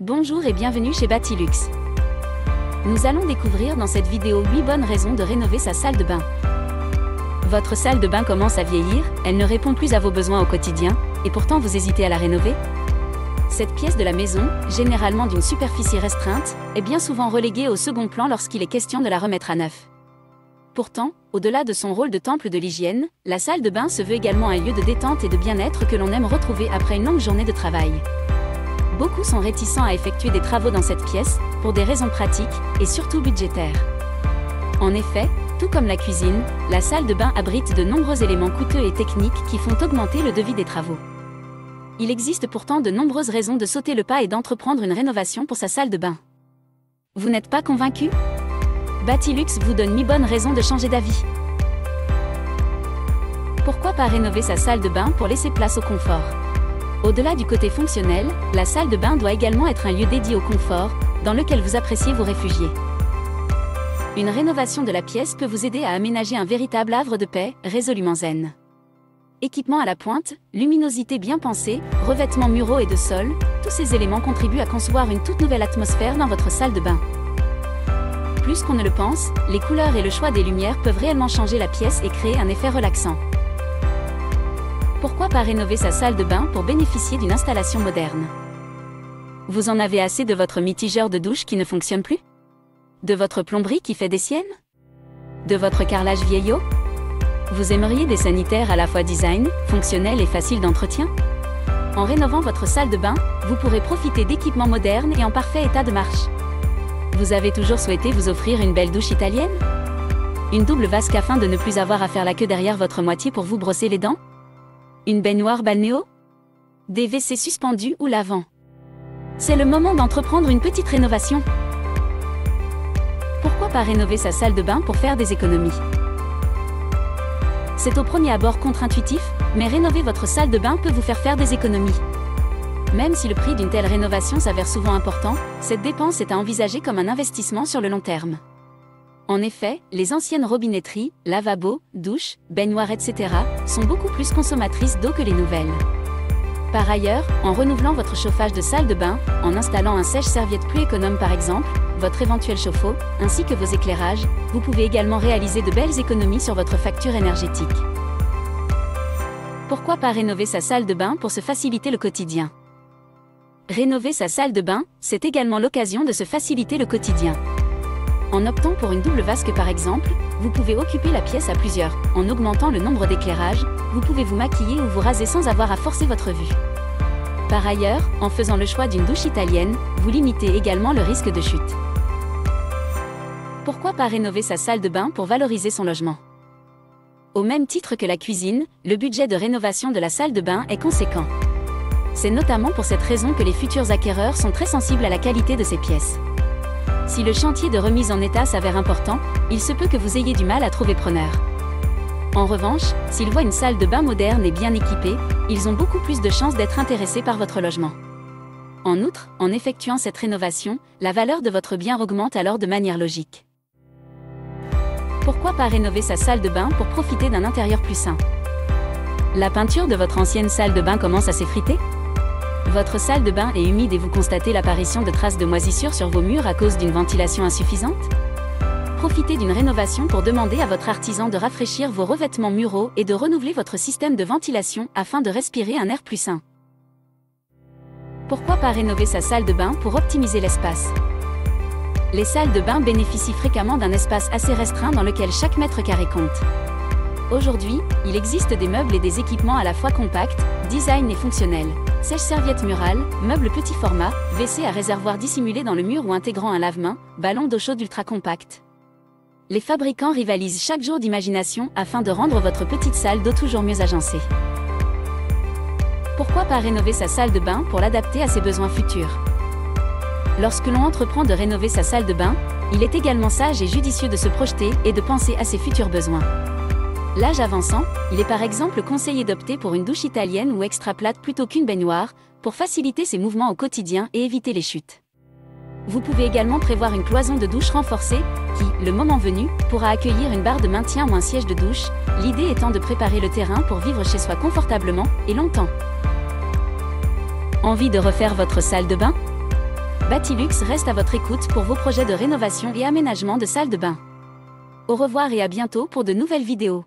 Bonjour et bienvenue chez Batilux. Nous allons découvrir dans cette vidéo 8 bonnes raisons de rénover sa salle de bain. Votre salle de bain commence à vieillir, elle ne répond plus à vos besoins au quotidien, et pourtant vous hésitez à la rénover? Cette pièce de la maison, généralement d'une superficie restreinte, est bien souvent reléguée au second plan lorsqu'il est question de la remettre à neuf. Pourtant, au-delà de son rôle de temple de l'hygiène, la salle de bain se veut également un lieu de détente et de bien-être que l'on aime retrouver après une longue journée de travail. Beaucoup sont réticents à effectuer des travaux dans cette pièce, pour des raisons pratiques, et surtout budgétaires. En effet, tout comme la cuisine, la salle de bain abrite de nombreux éléments coûteux et techniques qui font augmenter le devis des travaux. Il existe pourtant de nombreuses raisons de sauter le pas et d'entreprendre une rénovation pour sa salle de bain. Vous n'êtes pas convaincu? Batilux vous donne 8 bonnes raisons de changer d'avis. Pourquoi pas rénover sa salle de bain pour laisser place au confort? Au-delà du côté fonctionnel, la salle de bain doit également être un lieu dédié au confort, dans lequel vous appréciez vous réfugier. Une rénovation de la pièce peut vous aider à aménager un véritable havre de paix, résolument zen. Équipement à la pointe, luminosité bien pensée, revêtements muraux et de sol, tous ces éléments contribuent à concevoir une toute nouvelle atmosphère dans votre salle de bain. Plus qu'on ne le pense, les couleurs et le choix des lumières peuvent réellement changer la pièce et créer un effet relaxant. Pourquoi pas rénover sa salle de bain pour bénéficier d'une installation moderne? Vous en avez assez de votre mitigeur de douche qui ne fonctionne plus? De votre plomberie qui fait des siennes? De votre carrelage vieillot? Vous aimeriez des sanitaires à la fois design, fonctionnels et faciles d'entretien? En rénovant votre salle de bain, vous pourrez profiter d'équipements modernes et en parfait état de marche. Vous avez toujours souhaité vous offrir une belle douche italienne? Une double vasque afin de ne plus avoir à faire la queue derrière votre moitié pour vous brosser les dents? Une baignoire balnéo? Des WC suspendus ou lavants? C'est le moment d'entreprendre une petite rénovation. Pourquoi pas rénover sa salle de bain pour faire des économies? C'est au premier abord contre-intuitif, mais rénover votre salle de bain peut vous faire des économies. Même si le prix d'une telle rénovation s'avère souvent important, cette dépense est à envisager comme un investissement sur le long terme. En effet, les anciennes robinetteries, lavabos, douches, baignoires etc. sont beaucoup plus consommatrices d'eau que les nouvelles. Par ailleurs, en renouvelant votre chauffage de salle de bain, en installant un sèche-serviette plus économe par exemple, votre éventuel chauffe-eau, ainsi que vos éclairages, vous pouvez également réaliser de belles économies sur votre facture énergétique. Pourquoi pas rénover sa salle de bain pour se faciliter le quotidien? Rénover sa salle de bain, c'est également l'occasion de se faciliter le quotidien. En optant pour une double vasque par exemple, vous pouvez occuper la pièce à plusieurs. En augmentant le nombre d'éclairages, vous pouvez vous maquiller ou vous raser sans avoir à forcer votre vue. Par ailleurs, en faisant le choix d'une douche italienne, vous limitez également le risque de chute. Pourquoi pas rénover sa salle de bain pour valoriser son logement? Au même titre que la cuisine, le budget de rénovation de la salle de bain est conséquent. C'est notamment pour cette raison que les futurs acquéreurs sont très sensibles à la qualité de ces pièces. Si le chantier de remise en état s'avère important, il se peut que vous ayez du mal à trouver preneur. En revanche, s'ils voient une salle de bain moderne et bien équipée, ils ont beaucoup plus de chances d'être intéressés par votre logement. En outre, en effectuant cette rénovation, la valeur de votre bien augmente alors de manière logique. Pourquoi pas rénover sa salle de bain pour profiter d'un intérieur plus sain? La peinture de votre ancienne salle de bain commence à s'effriter? Votre salle de bain est humide et vous constatez l'apparition de traces de moisissure sur vos murs à cause d'une ventilation insuffisante? Profitez d'une rénovation pour demander à votre artisan de rafraîchir vos revêtements muraux et de renouveler votre système de ventilation afin de respirer un air plus sain. Pourquoi pas rénover sa salle de bain pour optimiser l'espace? Les salles de bain bénéficient fréquemment d'un espace assez restreint dans lequel chaque mètre carré compte. Aujourd'hui, il existe des meubles et des équipements à la fois compacts, design et fonctionnels. Sèche-serviette murale, meubles petit format, WC à réservoir dissimulé dans le mur ou intégrant un lave-mains, ballon d'eau chaude ultra compact. Les fabricants rivalisent chaque jour d'imagination afin de rendre votre petite salle d'eau toujours mieux agencée. Pourquoi pas rénover sa salle de bain pour l'adapter à ses besoins futurs? Lorsque l'on entreprend de rénover sa salle de bain, il est également sage et judicieux de se projeter et de penser à ses futurs besoins. L'âge avançant, il est par exemple conseillé d'opter pour une douche italienne ou extra plate plutôt qu'une baignoire, pour faciliter ses mouvements au quotidien et éviter les chutes. Vous pouvez également prévoir une cloison de douche renforcée, qui, le moment venu, pourra accueillir une barre de maintien ou un siège de douche, l'idée étant de préparer le terrain pour vivre chez soi confortablement et longtemps. Envie de refaire votre salle de bain? Batilux reste à votre écoute pour vos projets de rénovation et aménagement de salles de bain. Au revoir et à bientôt pour de nouvelles vidéos.